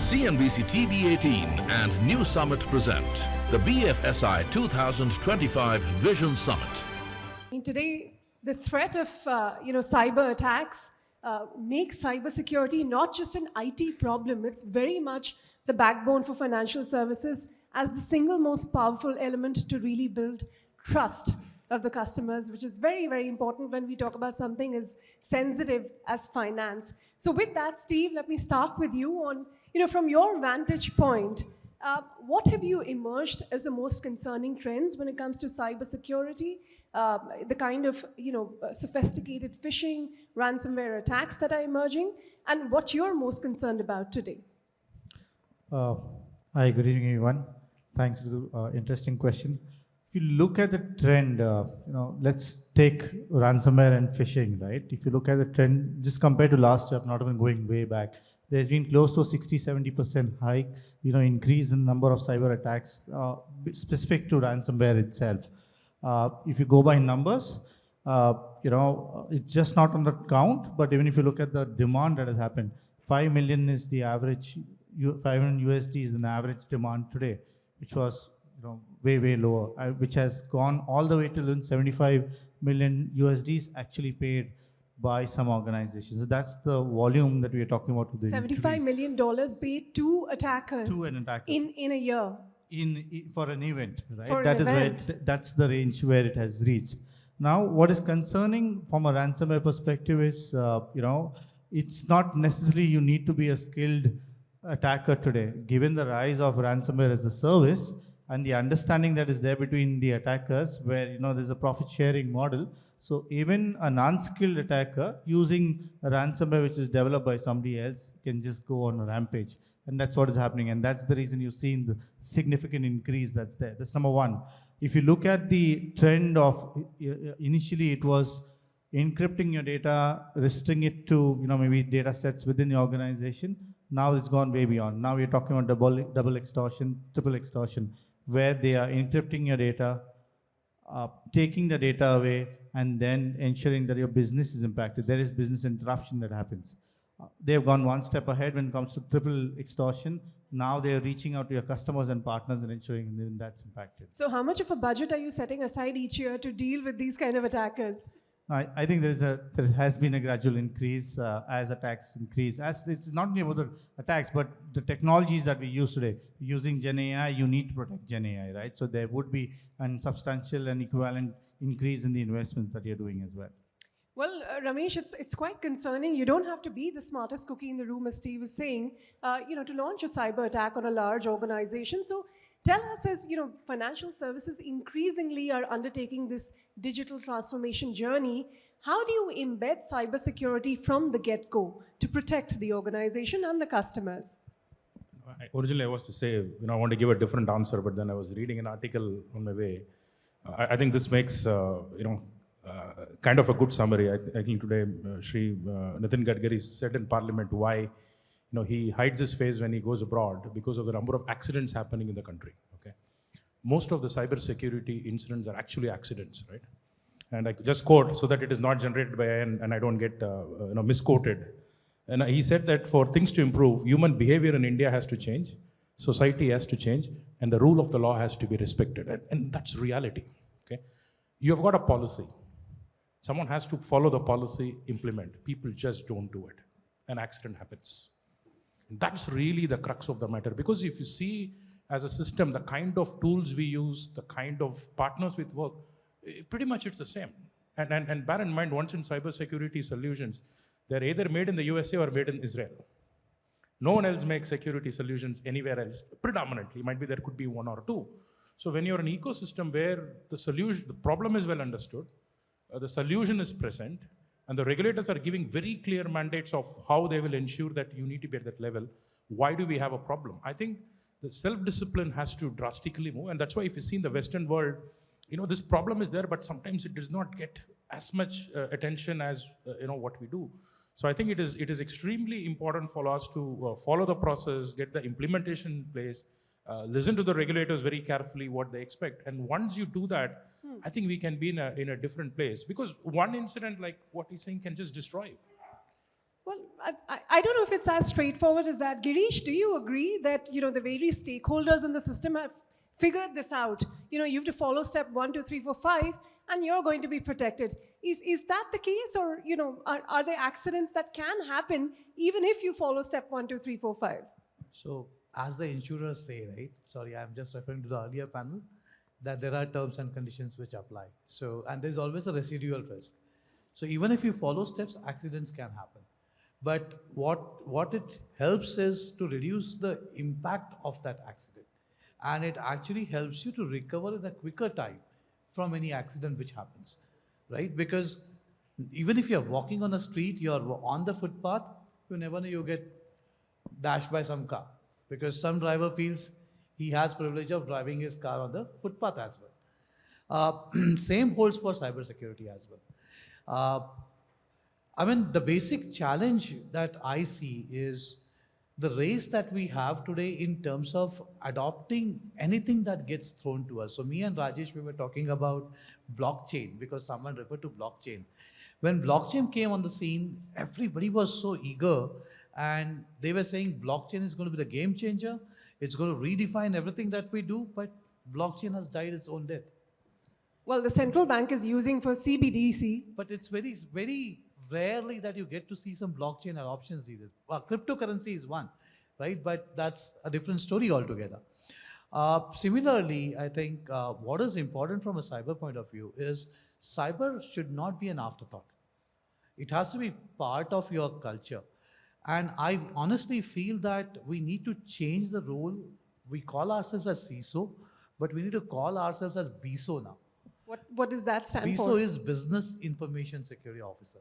CNBC-TV18 and NuSummit present the BFSI 2025 Vision Summit. Today, the threat of cyber attacks makes cybersecurity not just an IT problem, it's very much the backbone for financial services as the single most powerful element to really build trust of the customers, which is very, very important when we talk about something as sensitive as finance. So with that, Steve, let me start with you on, from your vantage point, what have you emerged as the most concerning trends when it comes to cybersecurity, the kind of, sophisticated phishing, ransomware attacks that are emerging, and what you're most concerned about today? Hi, good evening, everyone. Thanks for the interesting question. If you look at the trend, let's take ransomware and phishing, right? If you look at the trend, just compared to last year, not even going way back, there's been close to 60-70% hike, increase in number of cyber attacks specific to ransomware itself. If you go by numbers, it's just not on the count, but even if you look at the demand that has happened, 5 million is the average, 5 million USD is an average demand today, which was way lower, which has gone all the way to 75 million USDs actually paid by some organizations. So that's the volume that we are talking about. $75 million paid to attackers. To an attacker. In a year. For an event, right? For that an is event. where that's the range where it has reached. Now, what is concerning from a ransomware perspective is, it's not necessarily you need to be a skilled attacker today. Given the rise of ransomware as a service and the understanding that is there between the attackers, where there's a profit sharing model. So even an unskilled attacker using a ransomware which is developed by somebody else can just go on a rampage. And that's what is happening. And that's the reason you've seen the significant increase that's there. That's number one. If you look at the trend of, initially it was encrypting your data, restricting it to, maybe data sets within the organization. Now it's gone way beyond. Now we're talking about double extortion, triple extortion, where they are encrypting your data, taking the data away, and then ensuring that your business is impacted. There is business interruption that happens. They have gone one step ahead when it comes to triple extortion. Now they are reaching out to your customers and partners and ensuring that that's impacted. So how much of a budget are you setting aside each year to deal with these kind of attackers? I think there has been a gradual increase as attacks increase. As it's not only about the attacks, but the technologies that we use today. Using Gen AI, you need to protect Gen AI, right? So there would be a substantial and equivalent increase in the investments that you're doing as well. Well, Ramesh, it's quite concerning. You don't have to be the smartest cookie in the room, as Steve was saying, to launch a cyber attack on a large organization. So tell us, as financial services increasingly are undertaking this digital transformation journey, how do you embed cybersecurity from the get-go to protect the organization and the customers? Originally, I was to say, I want to give a different answer, but then I was reading an article on my way. I think this makes, kind of a good summary. I think today, Shri Nitin Gadkari said in Parliament why, he hides his face when he goes abroad because of the number of accidents happening in the country. Okay, most of the cybersecurity incidents are actually accidents, right? And I just quote so that it is not generated by and I don't get misquoted. And he said that for things to improve, human behavior in India has to change, society has to change, and the rule of the law has to be respected. And that's reality. Okay, you have got a policy. Someone has to follow the policy, implement. People just don't do it. An accident happens. That's really the crux of the matter. Because if you see as a system, the kind of tools we use, the kind of partners we work, pretty much it's the same. And bear in mind, once in cybersecurity solutions, they're either made in the USA or made in Israel. No one else makes security solutions anywhere else. Predominantly, there could be one or two. So when you're an ecosystem where the problem is well understood, the solution is present, and the regulators are giving very clear mandates of how they will ensure that you need to be at that level. Why do we have a problem? I think the self-discipline has to drastically move, and that's why if you see in the Western world, this problem is there, but sometimes it does not get as much attention as what we do. So I think it is extremely important for us to follow the process, get the implementation in place, listen to the regulators very carefully what they expect. And once you do that, I think we can be in a different place, because one incident like what he's saying can just destroy you. Well, I don't know if it's as straightforward as that. Girish, do you agree that, the various stakeholders in the system have figured this out? You have to follow step 1, 2, 3, 4, 5, and you're going to be protected. Is that the case, or, are there accidents that can happen even if you follow step 1, 2, 3, 4, 5? So, as the insurers say, right? Sorry, I'm just referring to the earlier panel, that there are terms and conditions which apply. So, and there's always a residual risk. So even if you follow steps, accidents can happen. But what it helps is to reduce the impact of that accident. And it actually helps you to recover in a quicker time from any accident which happens, right? Because even if you're walking on a street, you're on the footpath, you never know you get dashed by some car. Because some driver feels he has privilege of driving his car on the footpath as well. Same holds for cybersecurity as well. I mean, the basic challenge that I see is the race that we have today in terms of adopting anything that gets thrown to us. So me and Rajesh, we were talking about blockchain because someone referred to blockchain. When blockchain came on the scene, everybody was so eager and they were saying blockchain is going to be the game changer. It's going to redefine everything that we do, but blockchain has died its own death. Well, the central bank is using for CBDC. But it's very, very rarely that you get to see some blockchain adoptions these days. Cryptocurrency is one, right? But that's a different story altogether. Similarly, I think what is important from a cyber point of view is cyber should not be an afterthought. It has to be part of your culture. And I honestly feel that we need to change the role. We call ourselves as CISO, but we need to call ourselves as BISO now. What does that stand for? BISO is Business Information Security Officer.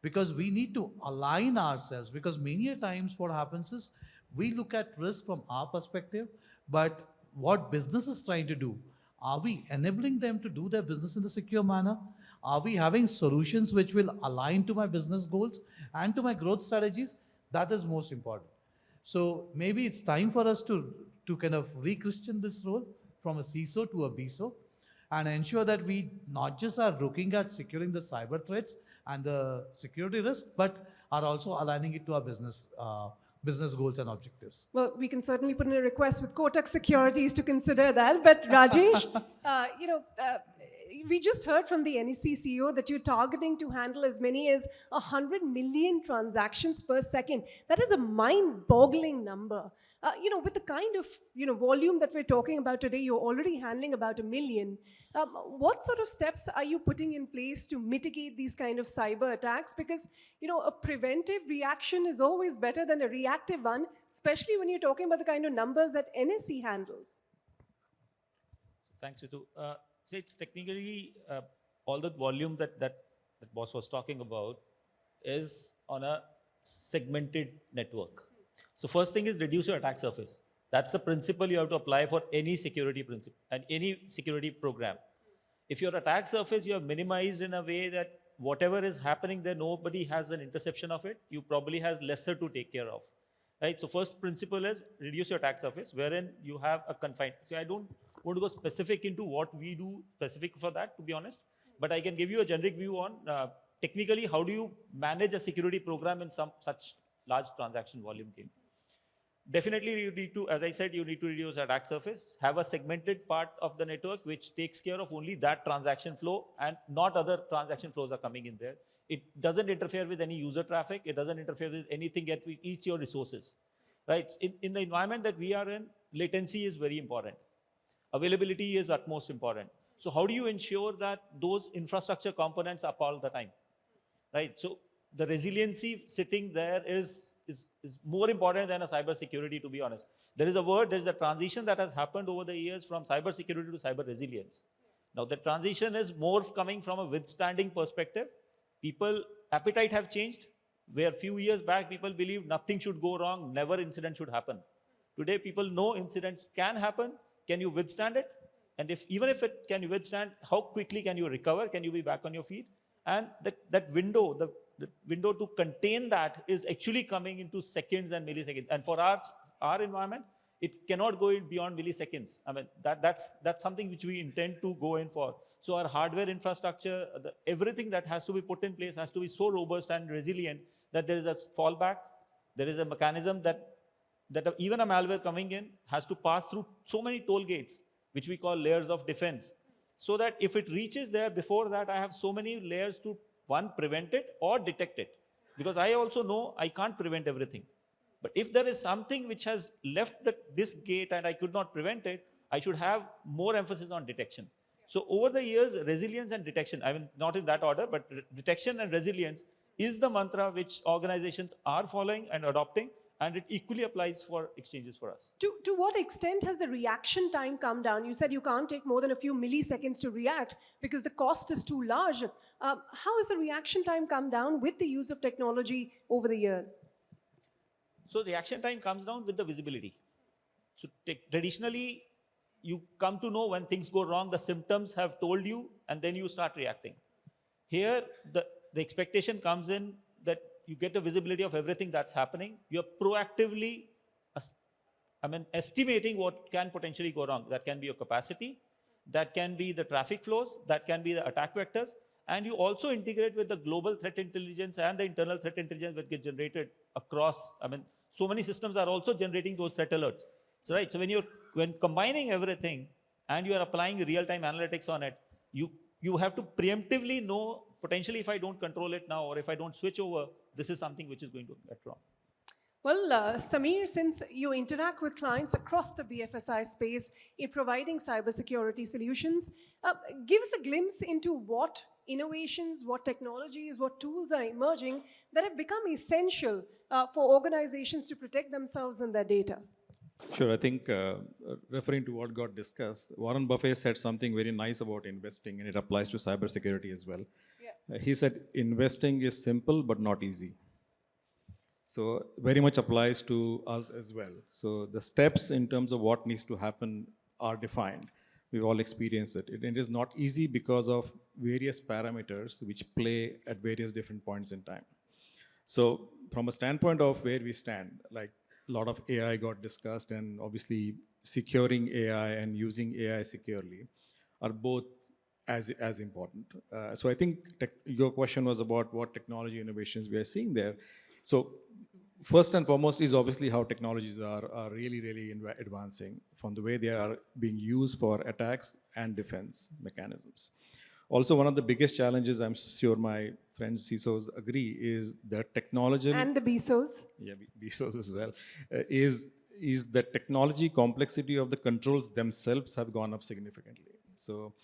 Because we need to align ourselves, because many a times what happens is we look at risk from our perspective, but what business is trying to do, are we enabling them to do their business in a secure manner? Are we having solutions which will align to my business goals and to my growth strategies? That is most important. So maybe it's time for us to kind of re-Christian this role from a CISO to a BISO and ensure that we not just are looking at securing the cyber threats and the security risk, but are also aligning it to our business goals and objectives. Well, we can certainly put in a request with Kotak Securities to consider that. But Rajesh, we just heard from the NEC CEO that you're targeting to handle as many as 100 million transactions per second. That is a mind-boggling number. With the kind of volume that we're talking about today, you're already handling about 1 million. What sort of steps are you putting in place to mitigate these kind of cyber attacks? Because a preventive reaction is always better than a reactive one, especially when you're talking about the kind of numbers that NSE handles. Thanks, Ritu. See, it's technically all the volume that boss was talking about is on a segmented network. So first thing is reduce your attack surface. That's the principle you have to apply for any security principle and any security program. If your attack surface you have minimized in a way that whatever is happening there, nobody has an interception of it, you probably have lesser to take care of. Right? So first principle is reduce your attack surface, wherein you have a confined. See, I don't want to go specific into what we do specific for that, to be honest, but I can give you a generic view on technically how do you manage a security program in some such large transaction volume game. Definitely you need to, as I said, you need to reduce attack surface, have a segmented part of the network which takes care of only that transaction flow and not other transaction flows are coming in there. It doesn't interfere with any user traffic. It doesn't interfere with anything that eats your resources, right? In the environment that we are in, latency is very important. Availability is utmost important. So how do you ensure that those infrastructure components are up all the time, right? So the resiliency sitting there is more important than a cyber security, to be honest. There is a transition that has happened over the years from cyber security to cyber resilience. Now the transition is more coming from a withstanding perspective. People appetite have changed, where few years back people believed nothing should go wrong, never incident should happen. Today people know incidents can happen. Can you withstand it? And even if it can you withstand, how quickly can you recover? Can you be back on your feet? And that window, the window to contain that is actually coming into seconds and milliseconds. And for our environment, it cannot go beyond milliseconds. I mean, that's something which we intend to go in for. So our hardware infrastructure, everything that has to be put in place has to be so robust and resilient that there is a fallback, there is a mechanism that even a malware coming in has to pass through so many toll gates, which we call layers of defense, so that if it reaches there, before that I have so many layers to, one, prevent it or detect it. Because I also know I can't prevent everything. But if there is something which has left this gate and I could not prevent it, I should have more emphasis on detection. So over the years, resilience and detection, I mean, not in that order, but detection and resilience is the mantra which organizations are following and adopting, and it equally applies for exchanges for us. To what extent has the reaction time come down? You said you can't take more than a few milliseconds to react because the cost is too large. How has the reaction time come down with the use of technology over the years? So reaction time comes down with the visibility. So traditionally, you come to know when things go wrong, the symptoms have told you, and then you start reacting. Here, the expectation comes in that you get a visibility of everything that's happening. You're proactively, estimating what can potentially go wrong. That can be your capacity, that can be the traffic flows, that can be the attack vectors, and you also integrate with the global threat intelligence and the internal threat intelligence that get generated across. So many systems are also generating those threat alerts. So right, so when combining everything and you are applying real-time analytics on it, you have to preemptively know, potentially if I don't control it now or if I don't switch over, this is something which is going to get wrong. Well, Samir, since you interact with clients across the BFSI space in providing cybersecurity solutions, give us a glimpse into what innovations, what technologies, what tools are emerging that have become essential for organizations to protect themselves and their data. Sure, I think referring to what got discussed, Warren Buffett said something very nice about investing, and it applies to cybersecurity as well. Yeah. He said, investing is simple but not easy. So very much applies to us as well. So the steps in terms of what needs to happen are defined. We've all experienced it. It is not easy because of various parameters which play at various different points in time. So from a standpoint of where we stand, like a lot of AI got discussed, and obviously securing AI and using AI securely are both as important. So I think your question was about what technology innovations we are seeing there. So first and foremost is obviously how technologies are really advancing from the way they are being used for attacks and defense mechanisms. Also, one of the biggest challenges, I'm sure my friends CISOs agree, is the technology. And the BSOs. Yeah, BSOs as well. Is the technology complexity of the controls themselves have gone up significantly. So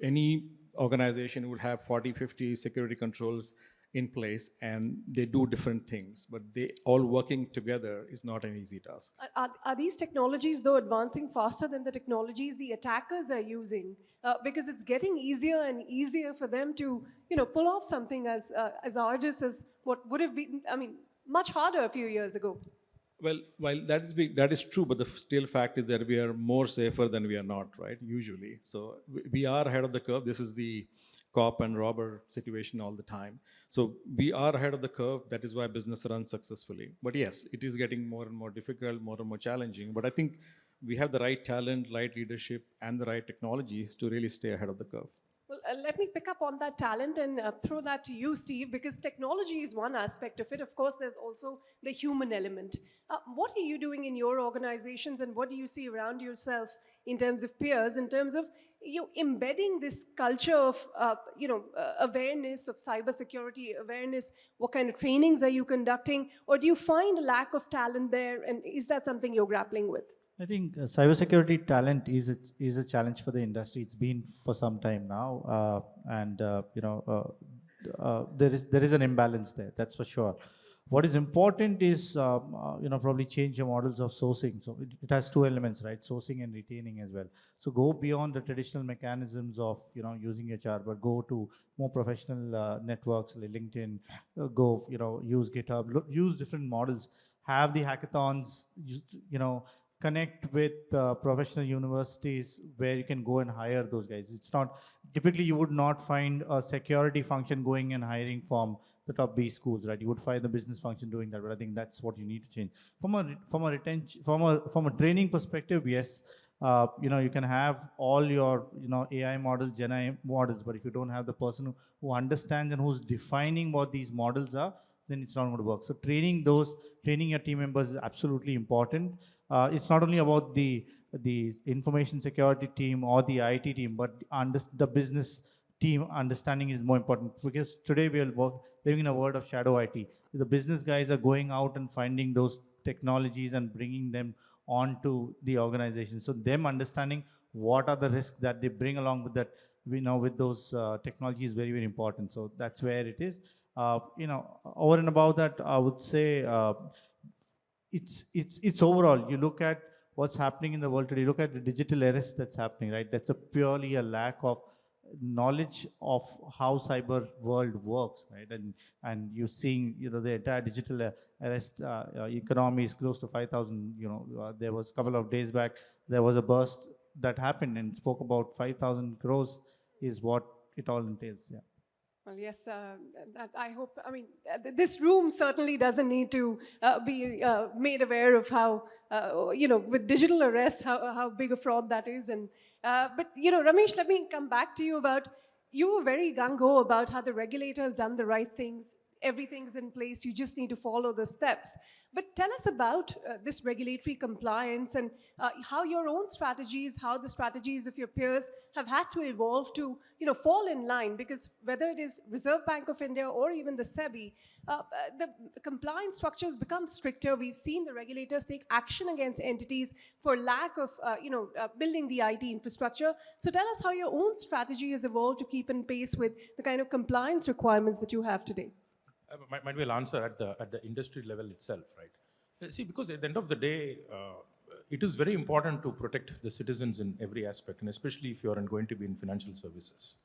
any organization would have 40, 50 security controls in place, and they do different things, but they all working together is not an easy task. Are these technologies, though, advancing faster than the technologies the attackers are using? Because it's getting easier and easier for them to, pull off something as arduous as what would have been, much harder a few years ago. Well, while that is true, but the still fact is that we are more safer than we are not, right? Usually. So we are ahead of the curve. This is the cop and robber situation all the time. So we are ahead of the curve. That is why business runs successfully. But yes, it is getting more and more difficult, more and more challenging. But I think we have the right talent, right leadership, and the right technologies to really stay ahead of the curve. Well, let me pick up on that talent and throw that to you, Steve, because technology is one aspect of it. Of course, there's also the human element. What are you doing in your organizations, and what do you see around yourself in terms of peers, in terms of embedding this culture of awareness of cybersecurity, awareness? What kind of trainings are you conducting, or do you find a lack of talent there, and is that something you're grappling with? I think cybersecurity talent is a challenge for the industry. It's been for some time now, there is an imbalance there. That's for sure. What is important is probably change your models of sourcing. So it has two elements, right? Sourcing and retaining as well. So go beyond the traditional mechanisms of using HR, but go to more professional networks like LinkedIn. Go use GitHub. Use different models. Have the hackathons. Connect with professional universities where you can go and hire those guys. It's not, typically you would not find a security function going and hiring from the top B schools, right? You would find the business function doing that, but I think that's what you need to change. From a training perspective, yes, you can have all your AI models, Gen AI models, but if you don't have the person who understands and who's defining what these models are, then it's not going to work. So training your team members is absolutely important. It's not only about the information security team or the IT team, but the business team understanding is more important, because today we are living in a world of shadow IT. The business guys are going out and finding those technologies and bringing them onto the organization. So them understanding what are the risks that they bring along with that, with those technologies is very, very important. So that's where it is. Over and above that, I would say it's overall. You look at what's happening in the world today. You look at the digital arrest that's happening, right? That's purely a lack of knowledge of how cyber world works, right? And you're seeing, the entire digital arrest economy is close to 5,000. There was a couple of days back, there was a burst that happened and spoke about 5,000 crores is what it all entails. Yeah. Well, yes, I hope, this room certainly doesn't need to be made aware of how, with digital arrest, how big a fraud that is. But, Ramesh, let me come back to you about, you were very gung-ho about how the regulator has done the right things. Everything's in place, you just need to follow the steps. But tell us about this regulatory compliance and how your own strategies, how the strategies of your peers have had to evolve to, fall in line, because whether it is Reserve Bank of India or even the SEBI, the compliance structures become stricter. We've seen the regulators take action against entities for lack of, building the IT infrastructure. So tell us how your own strategy has evolved to keep in pace with the kind of compliance requirements that you have today. Might be an answer at the industry level itself, right? See, because at the end of the day, it is very important to protect the citizens in every aspect, and especially if you are going to be in financial services,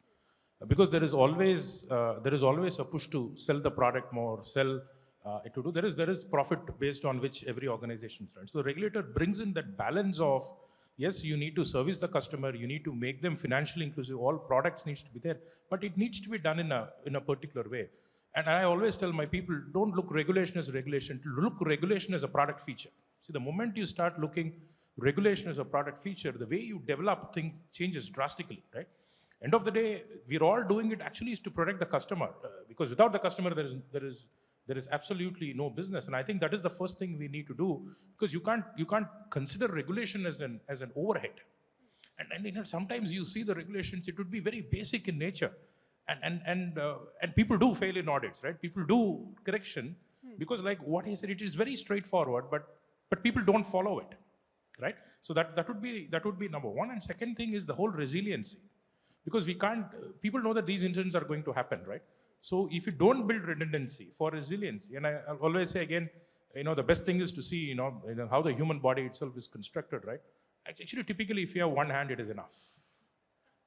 because there is always a push to sell the product more, sell it to do. There is profit based on which every organization runs. So the regulator brings in that balance of, yes, you need to service the customer, you need to make them financially inclusive. All products needs to be there, but it needs to be done in a particular way. And I always tell my people, don't look regulation as regulation, look regulation as a product feature. See, the moment you start looking regulation as a product feature, the way you develop things changes drastically, right? End of the day, we're all doing it actually is to protect the customer, because without the customer, there is absolutely no business. And I think that is the first thing we need to do, because you can't consider regulation as an overhead. And sometimes you see the regulations, it would be very basic in nature. And people do fail in audits, right? People do correction because, like what he said, it is very straightforward, but people don't follow it, right? So that would be number one. And second thing is the whole resiliency, because people know that these incidents are going to happen, right? So if you don't build redundancy for resiliency, and I'll always say again, the best thing is to see, how the human body itself is constructed, right? Actually, typically, if you have one hand, it is enough.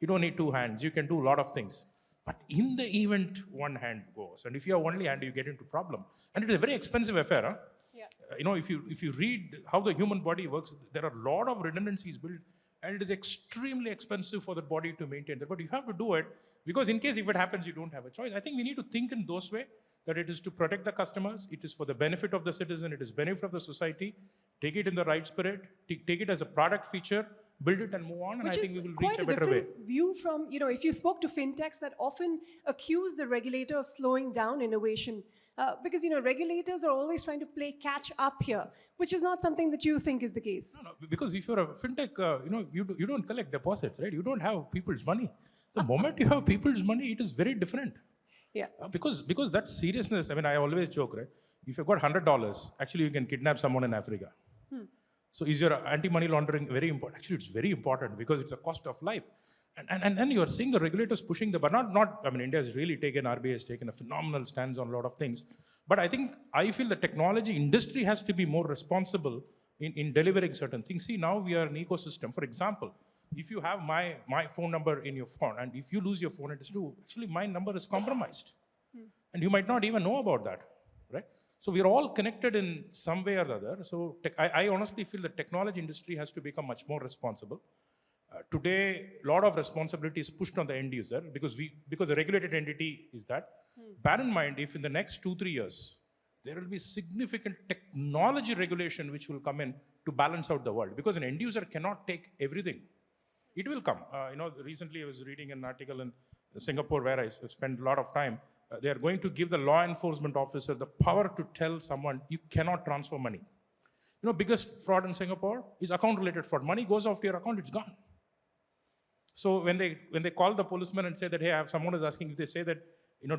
You don't need two hands. You can do a lot of things. But in the event one hand goes, and if you have only hand, you get into problem. And it is a very expensive affair. Huh? Yeah. If you read how the human body works, there are a lot of redundancies built, and it is extremely expensive for the body to maintain that. But you have to do it, because in case if it happens, you don't have a choice. I think we need to think in those ways, that it is to protect the customers, it is for the benefit of the citizen, it is benefit of the society. Take it in the right spirit, take it as a product feature, build it and move on, and I think we will reach a better way. Which is quite a different view from, if you spoke to fintechs that often accuse the regulator of slowing down innovation. Because, regulators are always trying to play catch up here, which is not something that you think is the case. No, because if you're a fintech, you don't collect deposits, right? You don't have people's money. The moment you have people's money, it is very different. Yeah. Because that seriousness, I always joke, right? If you've got $100, actually you can kidnap someone in Africa. So is your anti-money laundering very important? Actually, it's very important because it's a cost of life. And then you're seeing the regulators pushing but India has really RBI has taken a phenomenal stance on a lot of things. But I feel the technology industry has to be more responsible in delivering certain things. See, now we are an ecosystem. For example, if you have my phone number in your phone, and if you lose your phone, it is true, actually my number is compromised. And you might not even know about that, right? So we're all connected in some way or the other. So I honestly feel the technology industry has to become much more responsible. Today, a lot of responsibility is pushed on the end user because the regulated entity is that. Bear in mind, if in the next 2-3 years, there will be significant technology regulation which will come in to balance out the world, because an end user cannot take everything. It will come. Recently I was reading an article in Singapore where I spent a lot of time. they are going to give the law enforcement officer the power to tell someone you cannot transfer money. Biggest fraud in Singapore is account-related fraud. Money goes off to your account, it's gone. So when they call the policeman and say that, hey, someone is asking, if they say that,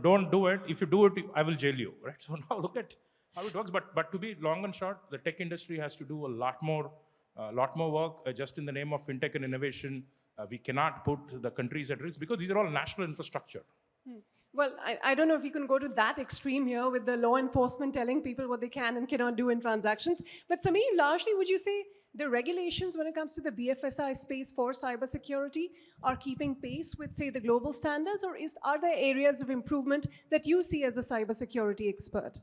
don't do it. If you do it, I will jail you, right? So now look at how it works. But to be long and short, the tech industry has to do a lot more work just in the name of fintech and innovation. We cannot put the countries at risk because these are all national infrastructure. Well, I don't know if you can go to that extreme here with the law enforcement telling people what they can and cannot do in transactions. But Sameer, largely, would you say the regulations when it comes to the BFSI space for cybersecurity are keeping pace with, say, the global standards, or are there areas of improvement that you see as a cybersecurity expert?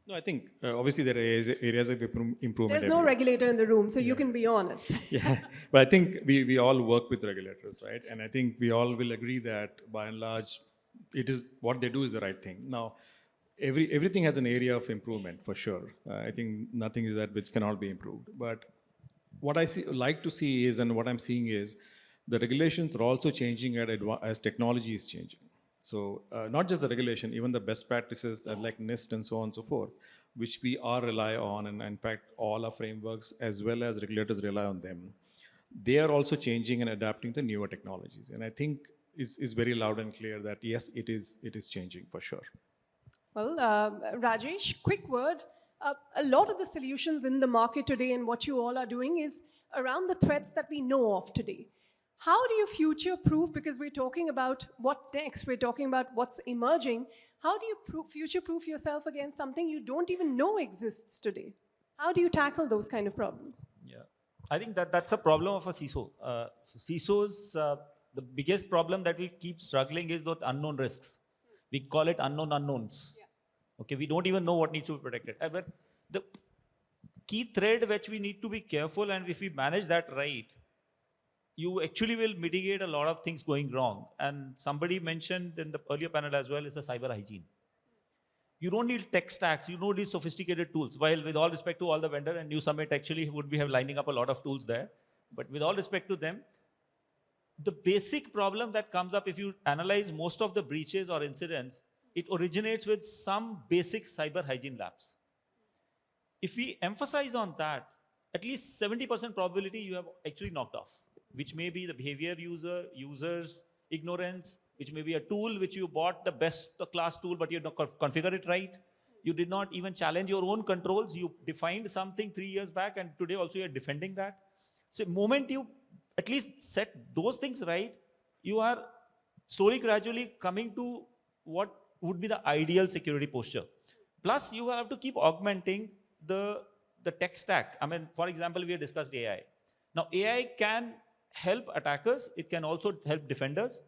No, I think obviously there are areas of improvement. There's no regulator in the room, so you can be honest. Yeah, but I think we all work with regulators, right? And I think we all will agree that by and large, it is what they do is the right thing. Now, everything has an area of improvement for sure. I think nothing is that which cannot be improved. But what I like to see is, and what I'm seeing is, the regulations are also changing as technology is changing. So not just the regulation, even the best practices like NIST and so on and so forth, which we all rely on, and in fact, all our frameworks as well as regulators rely on them. They are also changing and adapting to newer technologies. And I think it's very loud and clear that yes, it is changing for sure. Well, Rajesh, quick word. A lot of the solutions in the market today and what you all are doing is around the threats that we know of today. How do you future-proof, because we're talking about what next, we're talking about what's emerging, how do you future-proof yourself against something you don't even know exists today? How do you tackle those kind of problems? Yeah, I think that's a problem of a CISO. CISOs, the biggest problem that we keep struggling is those unknown risks. We call it unknown unknowns. Yeah. Okay, we don't even know what needs to be protected. But the key thread which we need to be careful, and if we manage that right, you actually will mitigate a lot of things going wrong. And somebody mentioned in the earlier panel as well is the cyber hygiene. You don't need tech stacks, you don't need sophisticated tools. While with all respect to all the vendor, and NuSummit actually would be lining up a lot of tools there. But with all respect to them, the basic problem that comes up if you analyze most of the breaches or incidents, it originates with some basic cyber hygiene lapse. If we emphasize on that, at least 70% probability you have actually knocked off, which may be the behavior user's ignorance, which may be a tool which you bought the best class tool, but you don't configure it right. You did not even challenge your own controls. You defined something 3 years back, and today also you're defending that. So the moment you at least set those things right, you are slowly, gradually coming to what would be the ideal security posture. Plus, you have to keep augmenting the tech stack. I mean, for example, we have discussed AI. Now, AI can help attackers. It can also help defenders,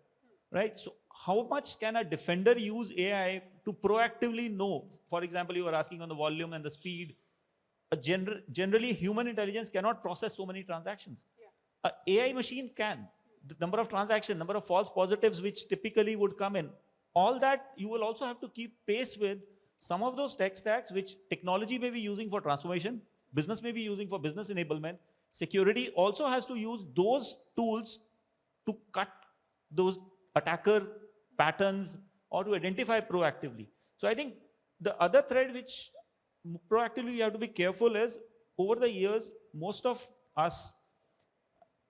right? So how much can a defender use AI to proactively know? For example, you were asking on the volume and the speed. Generally, human intelligence cannot process so many transactions. An AI machine can. The number of transactions, number of false positives which typically would come in, all that you will also have to keep pace with some of those tech stacks which technology may be using for transformation, business may be using for business enablement. Security also has to use those tools to cut those attacker patterns or to identify proactively. So I think the other thread which proactively you have to be careful is, over the years, most of us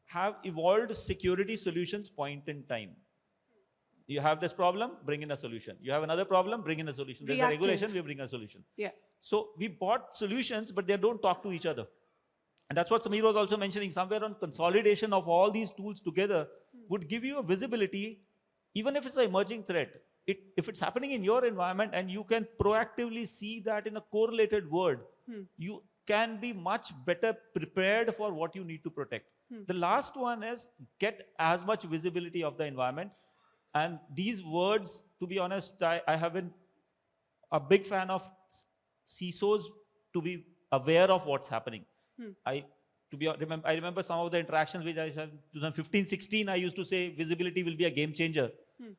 have evolved security solutions point in time. You have this problem, bring in a solution. You have another problem, bring in a solution. There's a regulation, we bring a solution. Yeah. So we bought solutions, but they don't talk to each other. And that's what Sameer was also mentioning, somewhere on consolidation of all these tools together would give you a visibility, even if it's an emerging threat. If it's happening in your environment and you can proactively see that in a correlated word, you can be much better prepared for what you need to protect. The last one is get as much visibility of the environment. And these words, to be honest, I have been a big fan of CISOs to be aware of what's happening. I remember some of the interactions which I had in 2015-16, I used to say visibility will be a game changer.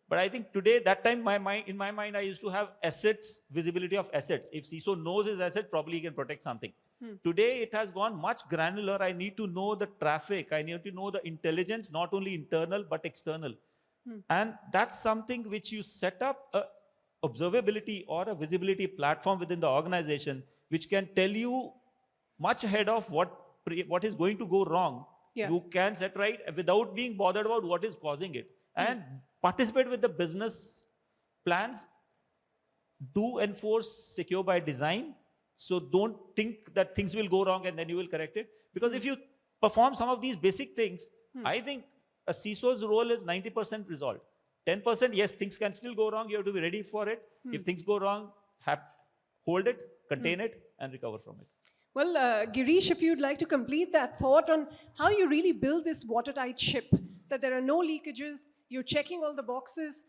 But I think today, that time, in my mind, I used to have assets, visibility of assets. If CISO knows his asset, probably he can protect something. Today, it has gone much granular. I need to know the traffic. I need to know the intelligence, not only internal, but external. And that's something which you set up observability or a visibility platform within the organization which can tell you much ahead of what is going to go wrong. Yeah. You can set right without being bothered about what is causing it. And participate with the business plans. Do enforce secure by design. So don't think that things will go wrong and then you will correct it. Because if you perform some of these basic things, I think a CISO's role is 90% resolved. 10%, yes, things can still go wrong. You have to be ready for it. If things go wrong, hold it, contain it, and recover from it. Well, Girish, if you'd like to complete that thought on how you really build this watertight ship, that there are no leakages, you're checking all the boxes,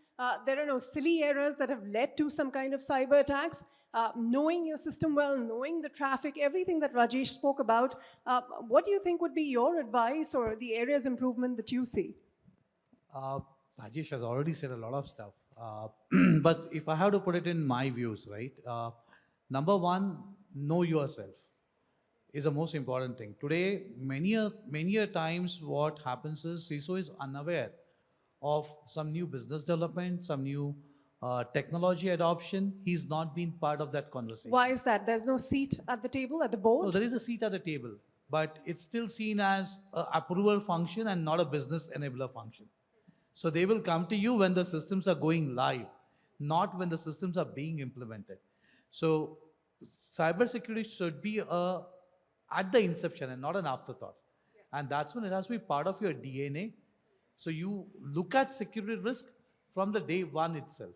there are no silly errors that have led to some kind of cyber attacks, knowing your system well, knowing the traffic, everything that Rajesh spoke about, what do you think would be your advice or the areas of improvement that you see? Rajesh has already said a lot of stuff. But if I have to put it in my views, right? Number one, know yourself is the most important thing. Today, many a times what happens is CISO is unaware of some new business development, some new technology adoption. He's not been part of that conversation. Why is that? There's no seat at the table, at the board? No, there is a seat at the table, but it's still seen as an approval function and not a business enabler function. So they will come to you when the systems are going live, not when the systems are being implemented. So cybersecurity should be at the inception and not an afterthought. Yeah. And that's when it has to be part of your DNA. So you look at security risk from the day one itself.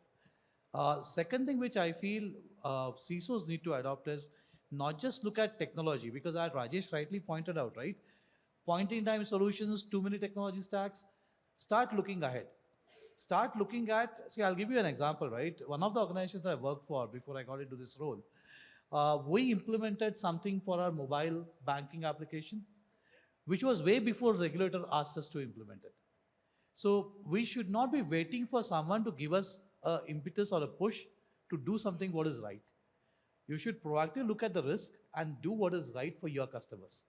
Second thing which I feel CISOs need to adopt is not just look at technology, because as Rajesh rightly pointed out, right? Point-in-time solutions, too many technology stacks. Start looking ahead. Start looking at, see, I'll give you an example, right? One of the organizations that I worked for before I got into this role, we implemented something for our mobile banking application, which was way before the regulator asked us to implement it. So we should not be waiting for someone to give us an impetus or a push to do something what is right. You should proactively look at the risk and do what is right for your customers.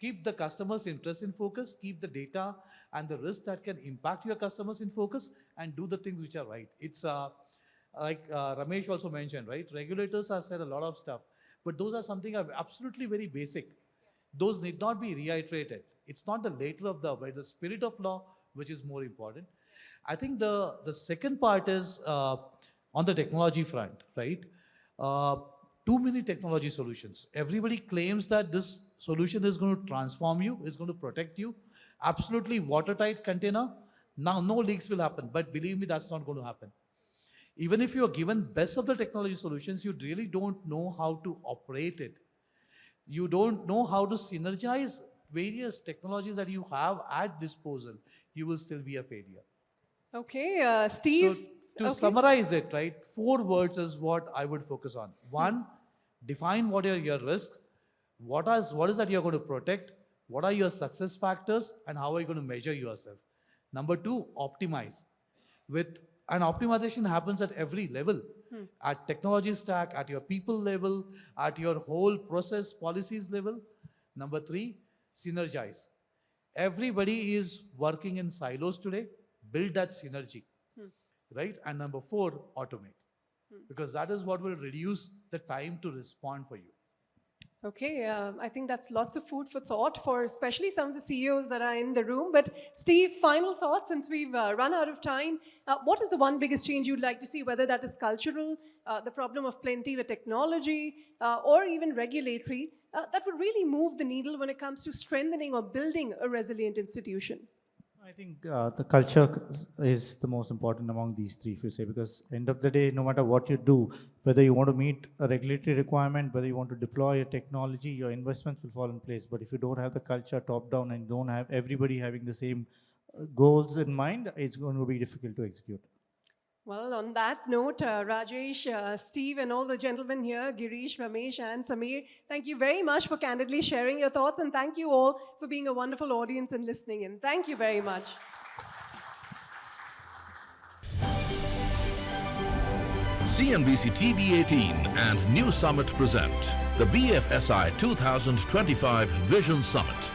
Keep the customer's interest in focus, keep the data and the risk that can impact your customers in focus, and do the things which are right. It's like Ramesh also mentioned, right? Regulators have said a lot of stuff, but those are something absolutely very basic. Those need not be reiterated. It's not the letter of the law, but the spirit of law, which is more important. I think the second part is on the technology front, right? Too many technology solutions. Everybody claims that this solution is going to transform you, is going to protect you. Absolutely watertight container. Now no leaks will happen, but believe me, that's not going to happen. Even if you are given best of the technology solutions, you really don't know how to operate it. You don't know how to synergize various technologies that you have at disposal. You will still be a failure. Okay, Steve. So to summarize it, right, 4 words is what I would focus on. 1, define what are your risks. What is that you're going to protect? What are your success factors and how are you going to measure yourself? Number 2, optimize. And optimization happens at every level, at technology stack, at your people level, at your whole process policies level. Number 3, synergize. Everybody is working in silos today. Build that synergy, right? And number 4, automate, because that is what will reduce the time to respond for you. Okay, I think that's lots of food for thought for especially some of the CEOs that are in the room. But Steve, final thoughts since we've run out of time. What is the one biggest change you'd like to see, whether that is cultural, the problem of plenty with technology, or even regulatory, that would really move the needle when it comes to strengthening or building a resilient institution? I think the culture is the most important among these 3, if you say, because end of the day, no matter what you do, whether you want to meet a regulatory requirement, whether you want to deploy a technology, your investments will fall in place. But if you don't have the culture top down and don't have everybody having the same goals in mind, it's going to be difficult to execute. Well, on that note, Rajesh, Steve, and all the gentlemen here, Girish, Ramesh, and Samir, thank you very much for candidly sharing your thoughts, and thank you all for being a wonderful audience and listening in. Thank you very much. CNBC-TV18 and NuSummit present the BFSI 2025 Vision Summit.